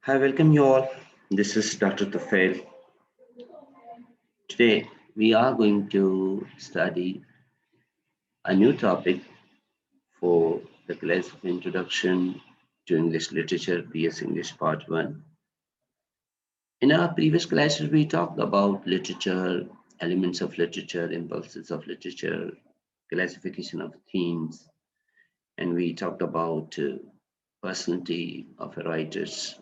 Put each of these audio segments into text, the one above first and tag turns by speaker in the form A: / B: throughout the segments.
A: Hi, welcome you all. This is Dr. Tufail. Today, we are going to study a new topic for the class of Introduction to English Literature, BS English Part 1. In our previous classes, we talked about literature, elements of literature, impulses of literature, classification of themes, and we talked about personality of a writers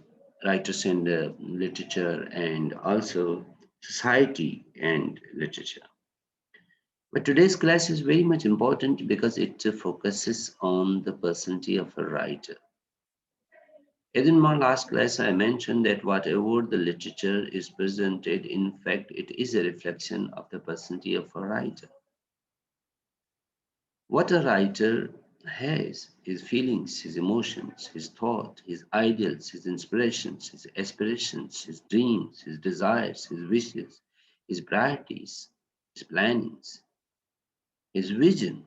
A: in the literature, and also society and literature. But today's class is very much important because it focuses on the personality of a writer. In my last class, I mentioned that whatever the literature is presented, in fact, it is a reflection of the personality of a writer. What a writer has, his feelings, his emotions, his thought, his ideals, his inspirations, his aspirations, his dreams, his desires, his wishes, his priorities, his plannings, his vision,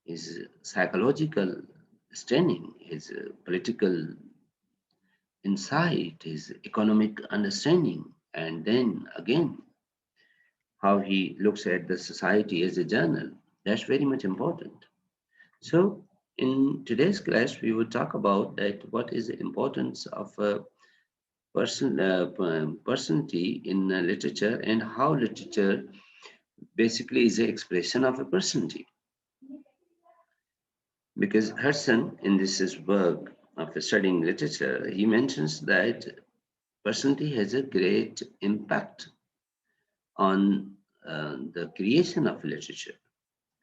A: his psychological standing, his political insight, his economic understanding, and then again, how he looks at the society as a journal. That's very much important. So, in today's class, we will talk about that what is the importance of a personality in literature and how literature basically is an expression of a personality. Because Hudson, in this his work of studying literature, he mentions that personality has a great impact on the creation of literature.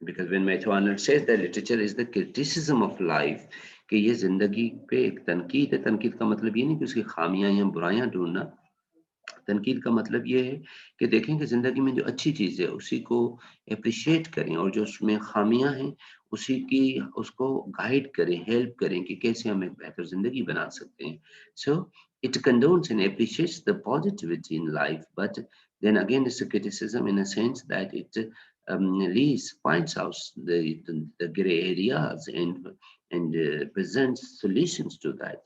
A: Because when Matthew Arnold says that literature is the criticism of life, कि ये जिंदगी पे एक तनकीद है, तनकीद का मतलब ये नहीं कि उसकी खामियां या बुराइयां ढूंढना, तनकीद का मतलब ये है कि देखें कि ज़िंदगी में जो अच्छी चीज़ है उसी को एप्रिशिएट करें और जो उसमें खामियां हैं उसी की उसको गाइड करें, हेल्प करें कि कैसे हम एक बेहतर ज़िंदगी बना सकते हैं. So it condones and appreciates the positivity in life, but then again it's a criticism in a sense that it leaves points out the gray areas and presents solutions to that.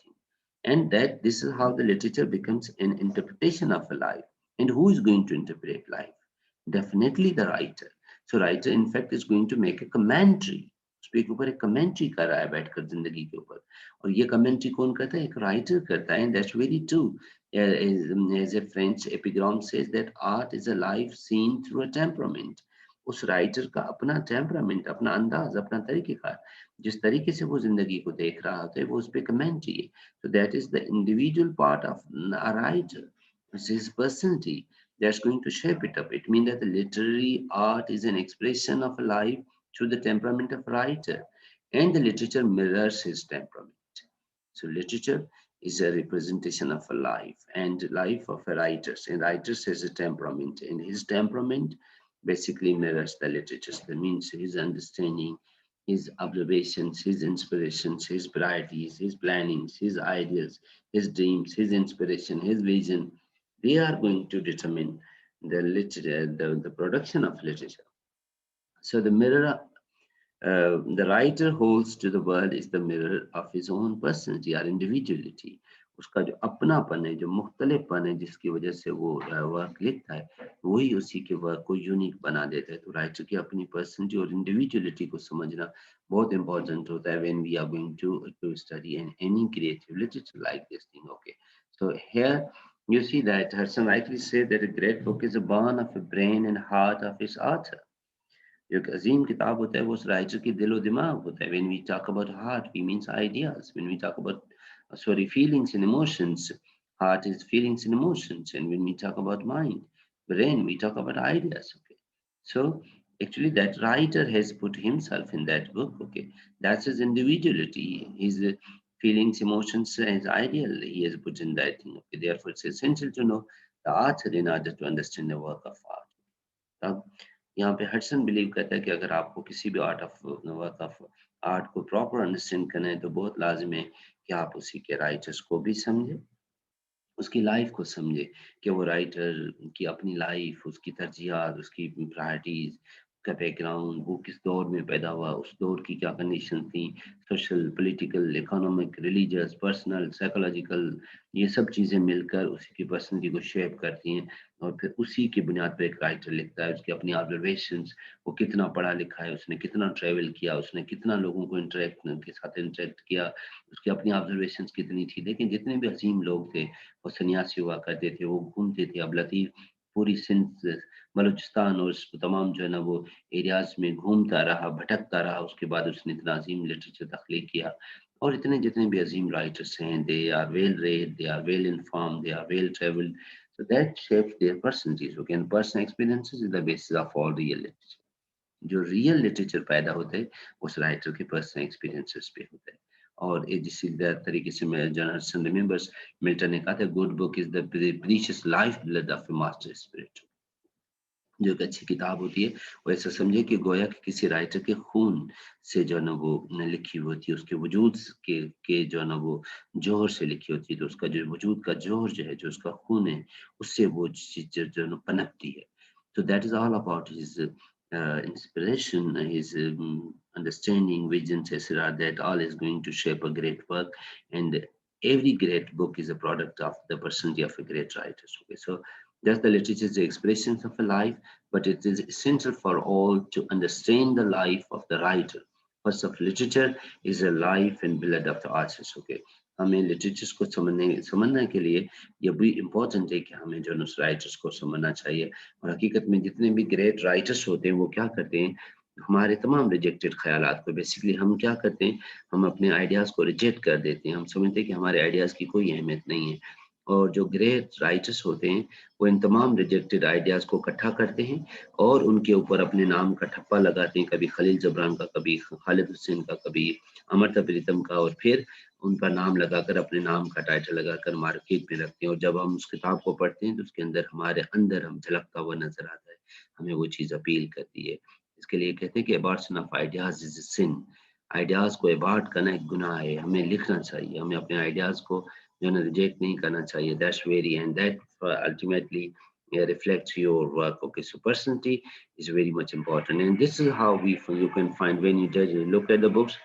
A: And that this is how the literature becomes an interpretation of a life. And who is going to interpret life? Definitely the writer. So writer in fact is going to make a commentary. उसके ऊपर एक commentary कर रहा है बैठकर जिंदगी के ऊपर और ये कमेंट्री कौन करता है एक राइटर करता है and that's very true. As a French epigram says that art is a life seen through a temperament. उस राइटर का अपना टेम्परामेंट अपना अंदाज अपना तरीकेकार जिस तरीके से वो जिंदगी को देख रहा होता है वो उस पर कमेंट्री है. So that is the individual part of a writer. It's his personality that's going to shape it up. It means that the literary art is an expression of life through the temperament of writer, and the literature mirrors his temperament. So literature is a representation of a life and life of a writer. And writer has a temperament, and his temperament basically mirrors the literature. That means his understanding, his observations, his inspirations, his priorities, his plannings, his ideas, his dreams, his inspiration, his vision, they are going to determine the literature, the production of literature. So the mirror the writer holds to the world is the mirror of his own personality or individuality. उसका जो अपनापन है जो मुख्तलिफपन है जिसकी वजह से वो वर्क लिखता है वही उसी के वर्क को यूनिक बना देता है. तो राइटर की अपनी पर्सनैलिटी और इंडिविजुअलिटी को समझना बहुत इंपॉर्टेंट होता है when we are going to study any creative literature like this thing. Okay, so here you see that Hudson rightly said that a great book is a bond of the brain and heart of its author. जो एक अजीम किताब होता है वो उस writer की दिलो दिमाग होता है. When we talk about heart, we means ideas. When we talk about feelings and emotions, heart is feelings and emotions. And when we talk about mind, brain, we talk about ideas. Okay, so actually that writer has put himself in that book. Okay, that's his individuality, his feelings, emotions, his ideal. He has put in that thing. Okay, therefore it's essential to know the author in order to understand the work of art. अब यहाँ पे Hudson believe करता है कि अगर आपको किसी भी वर्क ऑफ आर्ट को प्रॉपर अंडरस्टैंड करना है तो बहुत लाजिम है कि आप उसी के राइटर्स को भी समझें, उसकी लाइफ को समझे कि वो राइटर की अपनी लाइफ, उसकी तरजीहात, उसकी प्रायोरिटीज, का बैकग्राउंड, वो किस दौर में पैदा हुआ, उस दौर की क्या कंडीशन थी, social, political, economic, religious, personal, psychological, ये सब चीज़ें मिलकर उसी की पर्सनैलिटी को शेप करती हैं। और फिर उसी की बुनियाद पर एक राइटर लिखता है, उसकी अपनी ऑब्जर्वेशंस, वो कितना पढ़ा लिखा है, उसने कितना ट्रैवल किया, उसने कितना लोगों को के साथ इंटरेक्ट किया, उसकी अपनी ऑब्जर्वेशंस कितनी थी। लेकिन जितने भी अजीम लोग थे, वो सन्यासी हुआ करते थे, वो घूमते थे। अब लतीफ़ पूरी सिंध, बलूचिस्तान और इस तमाम जो है ना वो एरियाज़ में घूमता रहा, भटकता रहा, उसके बाद उसने इतना अज़ीम लिटरेचर तख्लीक किया। और इतने जितने भी अज़ीम राइटर्स हैं, they are well read, they are well informed, they are well travelled, so that shapes their personalities. Okay, and personal experiences is the basis of all real literature. जो रियल लिटरेचर पैदा होते हैं उस writer के personal experiences पे होते हैं। और जिस तरीके से मैं जनरल रिमेंबर्स, मिल्टन ने कहा था, good book is the precious life blood of A master spirit. जो एक अच्छी किताब होती है, वो ऐसा समझे कि गोया कि किसी राइटर के खून से जो है ना वो लिखी हुई होती है, उसके वजूद के जो है ना वो जोहर से लिखी होती है। तो उसका जो वजूद का जोहर जो है, जो उसका खून है, उससे वो चीज़ जो है ना पनपती है। तो that is all about his inspiration, his understanding, visions, etc. That all is going to shape a great work, and every great book is a product of the personality of a great writer. Okay, so that's the literature is the expressions of a life, but it is essential for all to understand the life of the writer. First of literature is a life and blood of the artist. Okay, हमें literatures को समझने के लिए ये भी important है कि हमें जो उस राइटर्स को समझना चाहिए। और हकीकत में जितने भी ग्रेट राइटर्स होते हैं वो क्या करते हैं, हमारे तमाम रिजेक्टेड ख्यालात को बेसिकली हम क्या करते हैं, हम अपने आइडियाज़ को रिजेक्ट कर देते हैं। हम समझते हैं कि हमारे आइडियाज़ की कोई अहमियत नहीं है। और जो ग्रेट राइटर्स होते हैं वो इन तमाम रिजेक्टेड आइडियाज़ को इकट्ठा करते हैं और उनके ऊपर अपने नाम का ठप्पा लगाते हैं, कभी खलील जबरान का, कभी खालिद हुसैन का, कभी अमर्त्य प्रीतम का, और फिर उनका नाम लगाकर, अपने नाम का टाइटल लगाकर मार्केट में रखते हैं। और जब हम उस किताब को पढ़ते हैं तो उसके अंदर हमारे अंदर हम झलकता हुआ नज़र आता है, हमें वो चीज़ अपील करती है। इसके लिए कहते हैं कि abortion of ideas is a sin. Ideas को अबॉर्ट करना एक गुनाह है, हमें लिखना चाहिए, हमें अपने आइडियाज़ को जो है ना रिजेक्ट नहीं करना चाहिए। That's very and that ultimately reflects your work. Okay, so personality is very much important, and this is how you can find when you judge and look at the books.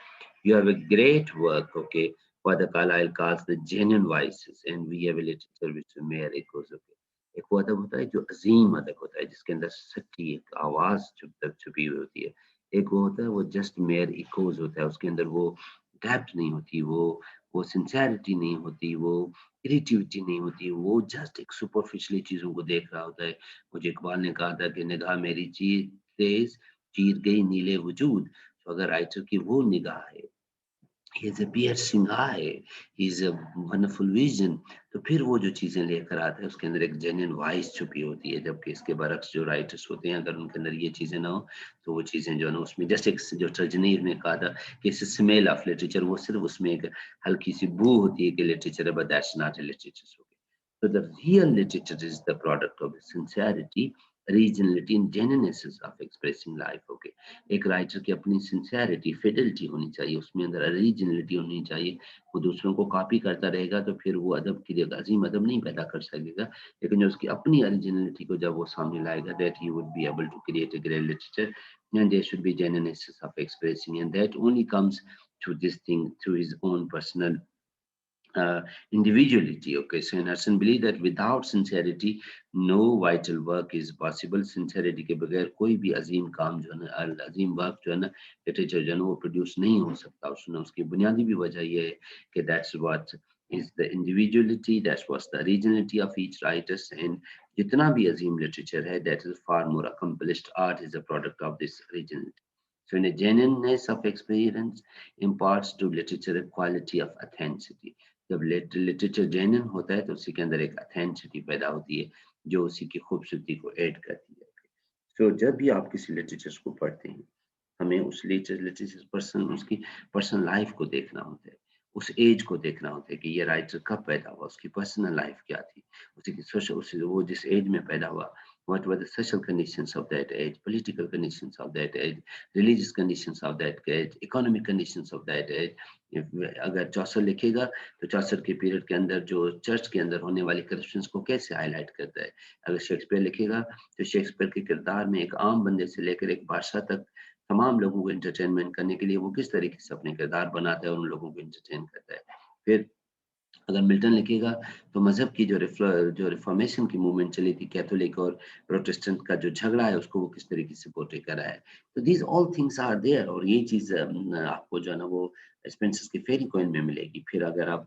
A: You have a great work. Okay, what the Carlyle calls the genuine voices, and we have a literature which mere echoes. Okay, एक वो अदब होता है जो अजीम अदब होता है, जिसके अंदर सच्ची एक आवाज चुप तक छुपी हुई होती है। एक वो होता है वो जस्ट मेयर इकोज होता है, उसके अंदर वो डेप्थ नहीं होती, वो सिंसेरिटी नहीं होती, वो क्रिएटिविटी नहीं होती, वो जस्ट एक सुपरफिशियली चीज़ों को देख रहा होता है। मुझे इकबाल ने कहा था कि निगाह मेरी तेज चीर गई नीले वजूद। तो अगर राइटर की वो निगाह है, he is a piercing I, he is a wonderful vision, तो फिर वो जो चीज़ें लेकर आता है उसके अंदर एक जेन्युइन वॉइस छुपी होती है। जबकि इसके बरक्स जो राइटर्स होते हैं, अगर उनके अंदर ये चीज़ें ना हो, तो वो चीज़ें जो है ना उसमें जस्ट एक जो तर्जनीर ने कहा था कि it's a smell of literature, वो सिर्फ उसमें एक हल्की-सी बू होती है कि लिटरेचर है, but that's not a literature. So the real literature is the product of sincerity, originality and genuineness of expressing life. Okay, एक राइटर की अपनी सिंसियरिटी, फिdelity होनी चाहिए, उसमें अंदर ओरिजिनलिटी होनी चाहिए। वो दूसरों को कॉपी करता रहेगा तो फिर वो अदब की जगह अजीम अदब नहीं पैदा कर सकेगा। लेकिन जो उसकी अपनी ओरिजिनलिटी को जब वो सामने लाएगा, that he would be able to create a great literature, and there should be genuineness of expressing, and that only comes through this thing, through his own personal individuality. Okay, so Emerson believe that without sincerity, no vital work is possible. Sincerity के बगैर कोई भी अजीम काम जो है ना, अजीम work जो है ना, लिटरेचर जो है ना वो प्रोड्यूस नहीं हो सकता। उसकी बुनियादी भी वजह ये है कि that's what is the individuality, that's what's the originality of each writer, and जितना भी अजीम लिटरेचर है, that is far more accomplished art is a product of this originality. So in a genuineness of experience imparts to literature a quality of authenticity. जब literature genuine होता है तो उसी के अंदर एक अथेंटिसिटी पैदा होती है जो उसी की खूबसूरती को ऐड करती है। सो जब भी आप किसी लिटरेचर को पढ़ते हैं, हमें उस लिटरेचर पर्सन उसकी पर्सनल लाइफ को देखना होता है, उस एज को देखना होता है कि ये राइटर कब पैदा हुआ, उसकी पर्सनल लाइफ क्या थी, उसी की सोशल, उसी वो जिस एज में पैदा हुआ what were the social conditions of that age, political conditions of that age, religious conditions of that age, economic conditions of that age. अगर चौसर लिखेगा तो चौसर के पीरियड के अंदर जो चर्च के अंदर होने वाली करप्शन को कैसे हाईलाइट करता है। अगर शेक्सपियर लिखेगा तो शेक्सपियर के किरदार में एक आम बंदे से लेकर एक बादशाह तक तमाम लोगों को एंटरटेनमेंट करने के लिए वो किस तरीके से अपने किरदार बनाता है और उन लोगों को एंटरटेन करता है। फिर अगर मिल्टन लिखेगा तो मजहब की जो रिफॉर्मेशन की मूवमेंट चली थी, कैथोलिक और प्रोटेस्टेंट का जो झगड़ा है उसको वो किस तरीके से पोर्ट्रे करा है। तो these all things are there, और ये चीज आपको जो है ना वो स्पेंसर्स की फेरी कॉइन में मिलेगी। फिर अगर आप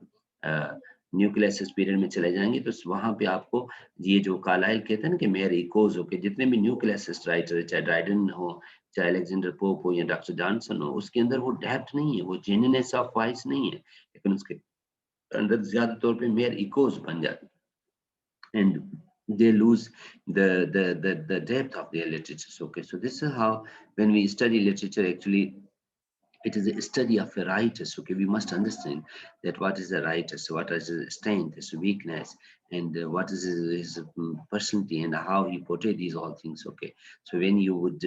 A: न्यू क्लासिस पीरियड में चले जाएंगे तो वहां पे आपको ये जो कार्लाइल कहते हैं ना कि मेयर इकोज हो के जितने भी न्यू क्लासिस राइटर, चाहे ड्राइडन हो, चाहे अलेक्जेंडर पोप हो या डॉक्टर जॉनसन हो, उसके अंदर वो डेप्थ नहीं है, वो जेन्युइननेस ऑफ वॉइस नहीं है, लेकिन उसके अंदर ज्यादा तौर पे मेयर इकोज बन जाते हैं, and they lose the depth of their literature. Okay, so this is how when we study literature, actually it is a study of a writer. So, okay, we must understand that what is a writer, so what is his strength, his weakness, and what is his personality and how he portrays these all things. Okay, so when you would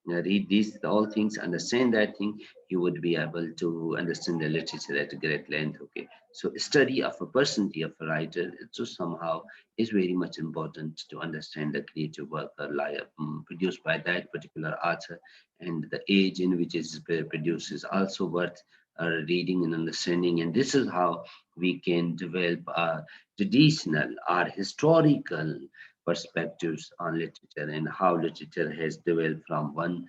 A: read these all things, understand that thing, you would be able to understand the literature at a great length. Okay, so study of a personality of a writer, so somehow is very much important to understand the creative work or produced by that particular author, and the age in which it is produced is also worth reading and understanding. And this is how we can develop our traditional, our historical perspectives on literature and how literature has developed from one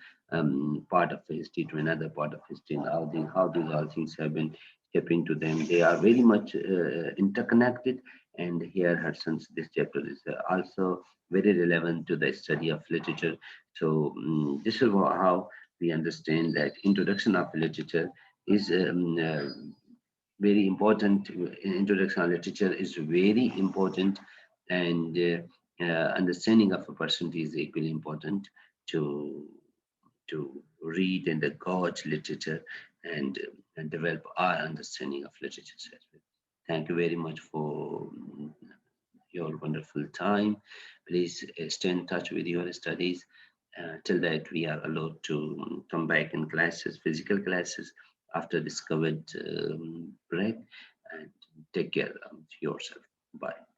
A: part of the history to another part of history, and how these all things have been shaping to them. They are very much interconnected. And here Hudson's this chapter is also very relevant to the study of literature. So this is how we understand that introduction of literature is very important. Introduction of literature is very important, and understanding of a person is equally important to read and gauge literature, and develop our understanding of literature as well. Thank you very much for your wonderful time. Please stay in touch with your studies. Till that, we are allowed to come back in classes, physical classes, after discovered break. And take care of yourself. Bye.